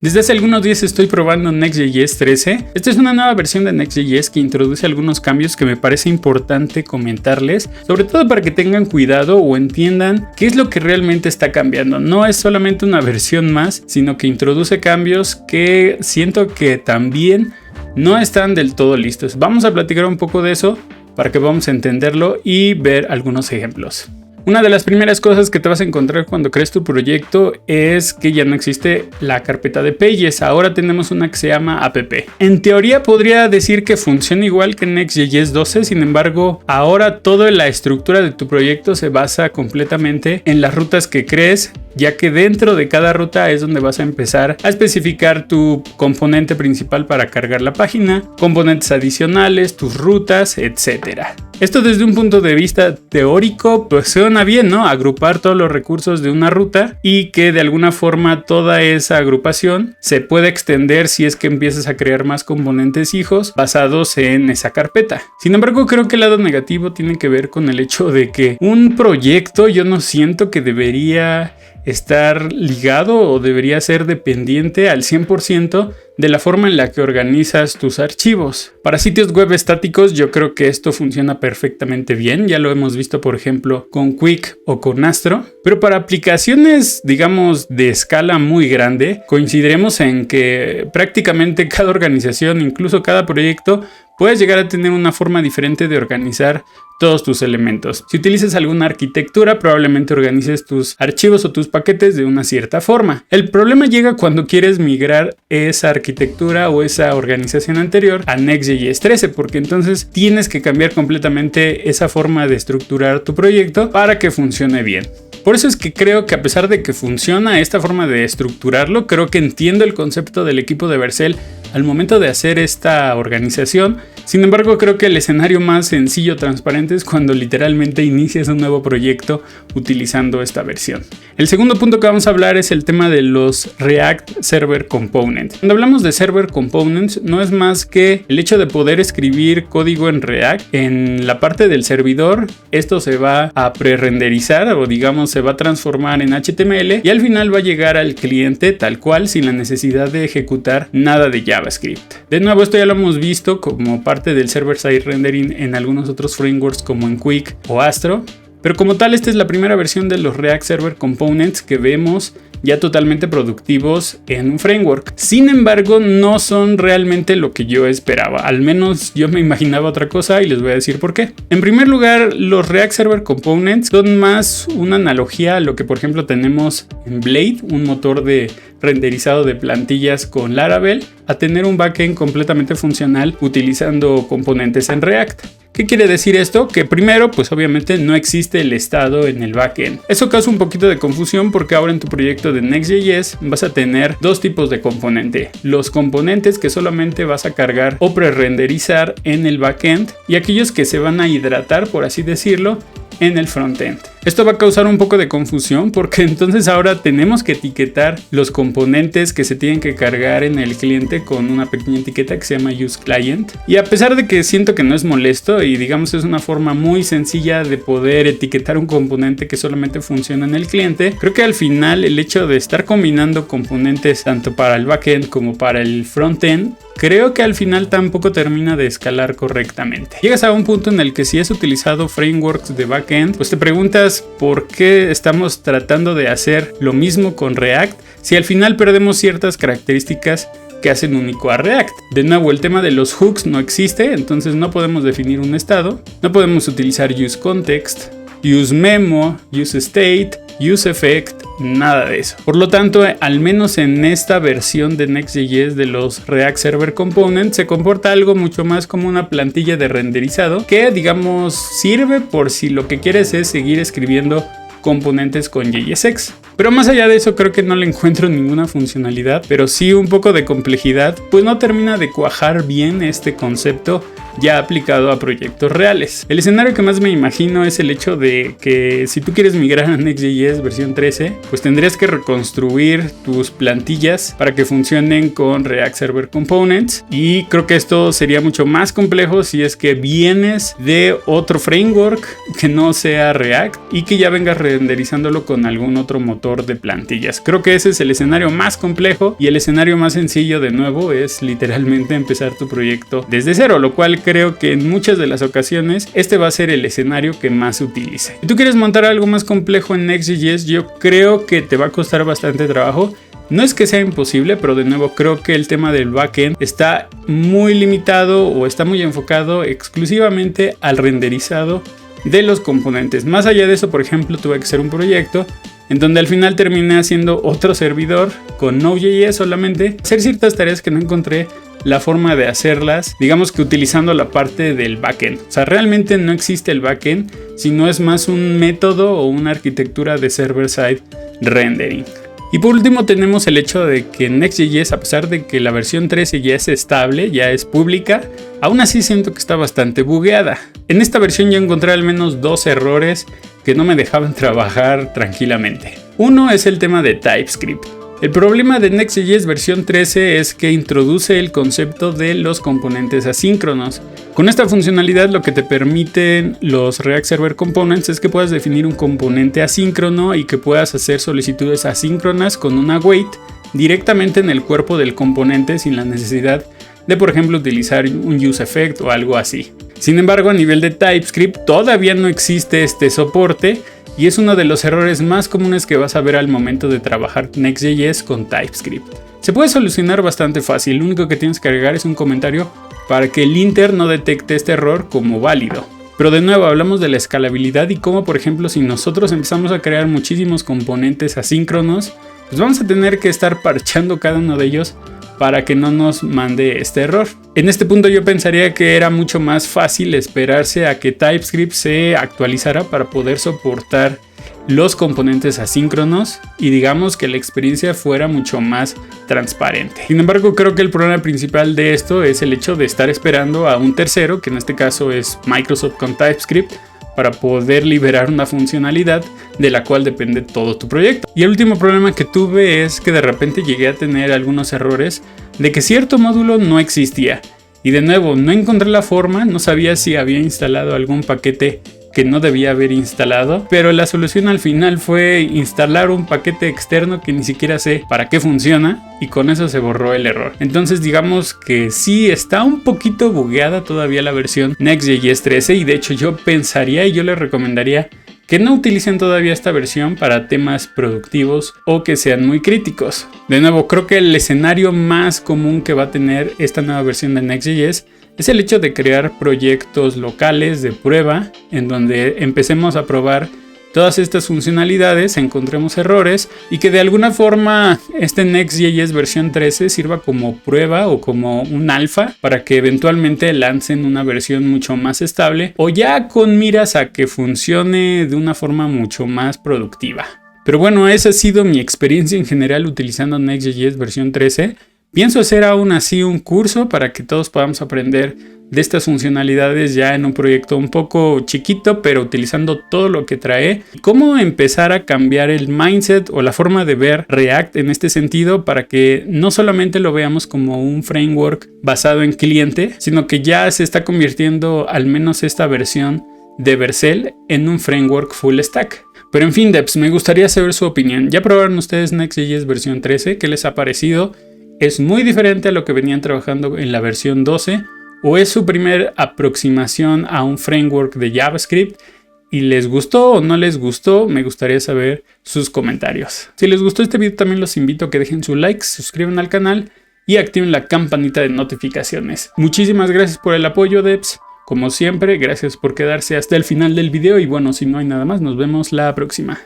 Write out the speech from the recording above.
Desde hace algunos días estoy probando Next.js 13. Esta es una nueva versión de Next.js que introduce algunos cambios que me parece importante comentarles, sobre todo para que tengan cuidado o entiendan qué es lo que realmente está cambiando. No es solamente una versión más, sino que introduce cambios que siento que también no están del todo listos. Vamos a platicar un poco de eso para que vamos a entenderlo y ver algunos ejemplos. Una de las primeras cosas que te vas a encontrar cuando crees tu proyecto es que ya no existe la carpeta de Pages, ahora tenemos una que se llama app. En teoría podría decir que funciona igual que en Next.js 12, sin embargo, ahora toda la estructura de tu proyecto se basa completamente en las rutas que crees, ya que dentro de cada ruta es donde vas a empezar a especificar tu componente principal para cargar la página, componentes adicionales, tus rutas, etc. Esto desde un punto de vista teórico pues suena bien, ¿no? Agrupar todos los recursos de una ruta y que de alguna forma toda esa agrupación se pueda extender si es que empiezas a crear más componentes hijos basados en esa carpeta. Sin embargo, creo que el lado negativo tiene que ver con el hecho de que un proyecto yo no siento que debería estar ligado o debería ser dependiente al 100% de la forma en la que organizas tus archivos. Para sitios web estáticos yo creo que esto funciona perfectamente bien, ya lo hemos visto por ejemplo con Qwik o con Astro, pero para aplicaciones digamos de escala muy grande coincidiremos en que prácticamente cada organización, incluso cada proyecto, puedes llegar a tener una forma diferente de organizar todos tus elementos. Si utilizas alguna arquitectura, probablemente organices tus archivos o tus paquetes de una cierta forma. El problema llega cuando quieres migrar esa arquitectura o esa organización anterior a Next.js 13, porque entonces tienes que cambiar completamente esa forma de estructurar tu proyecto para que funcione bien. Por eso es que creo que a pesar de que funciona esta forma de estructurarlo, creo que entiendo el concepto del equipo de Vercel al momento de hacer esta organización. Sin embargo, creo que el escenario más sencillo, transparente, es cuando literalmente inicias un nuevo proyecto utilizando esta versión. El segundo punto que vamos a hablar es el tema de los React Server Components. Cuando hablamos de Server Components, no es más que el hecho de poder escribir código en React en la parte del servidor. Esto se va a pre-renderizar o digamos se va a transformar en HTML y al final va a llegar al cliente tal cual sin la necesidad de ejecutar nada de JavaScript. De nuevo, esto ya lo hemos visto como parte del server-side rendering en algunos otros frameworks como en Qwik o Astro, pero como tal esta es la primera versión de los React Server Components que vemos ya totalmente productivos en un framework. Sin embargo, no son realmente lo que yo esperaba. Al menos yo me imaginaba otra cosa y les voy a decir por qué. En primer lugar, los React Server Components son más una analogía a lo que por ejemplo tenemos en Blade, un motor de renderizado de plantillas con Laravel, a tener un backend completamente funcional utilizando componentes en React. ¿Qué quiere decir esto? Que primero, pues obviamente no existe el estado en el backend. Eso causa un poquito de confusión porque ahora en tu proyecto de Next.js vas a tener dos tipos de componente. Los componentes que solamente vas a cargar o pre-renderizar en el backend y aquellos que se van a hidratar, por así decirlo, en el frontend. Esto va a causar un poco de confusión porque entonces ahora tenemos que etiquetar los componentes que se tienen que cargar en el cliente con una pequeña etiqueta que se llama useClient. Y a pesar de que siento que no es molesto y digamos es una forma muy sencilla de poder etiquetar un componente que solamente funciona en el cliente, creo que al final el hecho de estar combinando componentes tanto para el backend como para el frontend, creo que al final tampoco termina de escalar correctamente. Llegas a un punto en el que si has utilizado frameworks de backend, pues te preguntas por qué estamos tratando de hacer lo mismo con React si al final perdemos ciertas características que hacen único a React. De nuevo, el tema de los hooks no existe, entonces no podemos definir un estado, no podemos utilizar useContext, useMemo, useState, useEffect, nada de eso. Por lo tanto, al menos en esta versión de Next.js de los React Server Components se comporta algo mucho más como una plantilla de renderizado que digamos sirve por si lo que quieres es seguir escribiendo componentes con JSX. Pero más allá de eso creo que no le encuentro ninguna funcionalidad, pero sí un poco de complejidad, pues no termina de cuajar bien este concepto ya aplicado a proyectos reales. El escenario que más me imagino es el hecho de que si tú quieres migrar a Next.js versión 13, pues tendrías que reconstruir tus plantillas para que funcionen con React Server Components, y creo que esto sería mucho más complejo si es que vienes de otro framework que no sea React y que ya vengas renderizándolo con algún otro motor de plantillas. Creo que ese es el escenario más complejo, y el escenario más sencillo de nuevo es literalmente empezar tu proyecto desde cero, lo cual creo que en muchas de las ocasiones este va a ser el escenario que más se utilice. Si tú quieres montar algo más complejo en Next.js, yo creo que te va a costar bastante trabajo. No es que sea imposible, pero de nuevo creo que el tema del backend está muy limitado o está muy enfocado exclusivamente al renderizado de los componentes. Más allá de eso, por ejemplo, tuve que hacer un proyecto en donde al final terminé haciendo otro servidor con Node.js solamente, hacer ciertas tareas que no encontré la forma de hacerlas, digamos que utilizando la parte del backend. O sea, realmente no existe el backend, sino es más un método o una arquitectura de server-side rendering. Y por último tenemos el hecho de que Next.js, a pesar de que la versión 13 ya es estable, ya es pública, aún así siento que está bastante bugueada. En esta versión ya encontré al menos 2 errores que no me dejaban trabajar tranquilamente. Uno es el tema de TypeScript. El problema de Next.js versión 13 es que introduce el concepto de los componentes asíncronos. Con esta funcionalidad lo que te permiten los React Server Components es que puedas definir un componente asíncrono y que puedas hacer solicitudes asíncronas con una await directamente en el cuerpo del componente sin la necesidad de, por ejemplo, utilizar un useEffect o algo así. Sin embargo, a nivel de TypeScript todavía no existe este soporte, y es uno de los errores más comunes que vas a ver al momento de trabajar Next.js con TypeScript. Se puede solucionar bastante fácil, lo único que tienes que agregar es un comentario para que el linter no detecte este error como válido. Pero de nuevo hablamos de la escalabilidad y cómo, por ejemplo, si nosotros empezamos a crear muchísimos componentes asíncronos, pues vamos a tener que estar parchando cada uno de ellos para que no nos mande este error. En este punto yo pensaría que era mucho más fácil esperarse a que TypeScript se actualizara para poder soportar los componentes asíncronos y digamos que la experiencia fuera mucho más transparente. Sin embargo, creo que el problema principal de esto es el hecho de estar esperando a un tercero, que en este caso es Microsoft con TypeScript, para poder liberar una funcionalidad de la cual depende todo tu proyecto. Y el último problema que tuve es que de repente llegué a tener algunos errores de que cierto módulo no existía. Y de nuevo, no encontré la forma, no sabía si había instalado algún paquete que no debía haber instalado, pero la solución al final fue instalar un paquete externo que ni siquiera sé para qué funciona, y con eso se borró el error. Entonces digamos que sí está un poquito bugueada todavía la versión Next.js 13, y de hecho yo pensaría y yo les recomendaría que no utilicen todavía esta versión para temas productivos o que sean muy críticos. De nuevo, creo que el escenario más común que va a tener esta nueva versión de Next.js es el hecho de crear proyectos locales de prueba en donde empecemos a probar todas estas funcionalidades, encontremos errores y que de alguna forma este Next.js versión 13 sirva como prueba o como un alfa para que eventualmente lancen una versión mucho más estable o ya con miras a que funcione de una forma mucho más productiva. Pero bueno, esa ha sido mi experiencia en general utilizando Next.js versión 13. Pienso hacer aún así un curso para que todos podamos aprender de estas funcionalidades ya en un proyecto un poco chiquito, pero utilizando todo lo que trae. Cómo empezar a cambiar el mindset o la forma de ver React en este sentido para que no solamente lo veamos como un framework basado en cliente, sino que ya se está convirtiendo al menos esta versión de Vercel en un framework full stack. Pero en fin, devs, me gustaría saber su opinión. ¿Ya probaron ustedes Next.js versión 13? ¿Qué les ha parecido? ¿Es muy diferente a lo que venían trabajando en la versión 12? ¿O es su primer aproximación a un framework de JavaScript? ¿Y les gustó o no les gustó? Me gustaría saber sus comentarios. Si les gustó este video también los invito a que dejen su like, se suscriban al canal y activen la campanita de notificaciones. Muchísimas gracias por el apoyo, devs. Como siempre, gracias por quedarse hasta el final del video y bueno, si no hay nada más, nos vemos la próxima.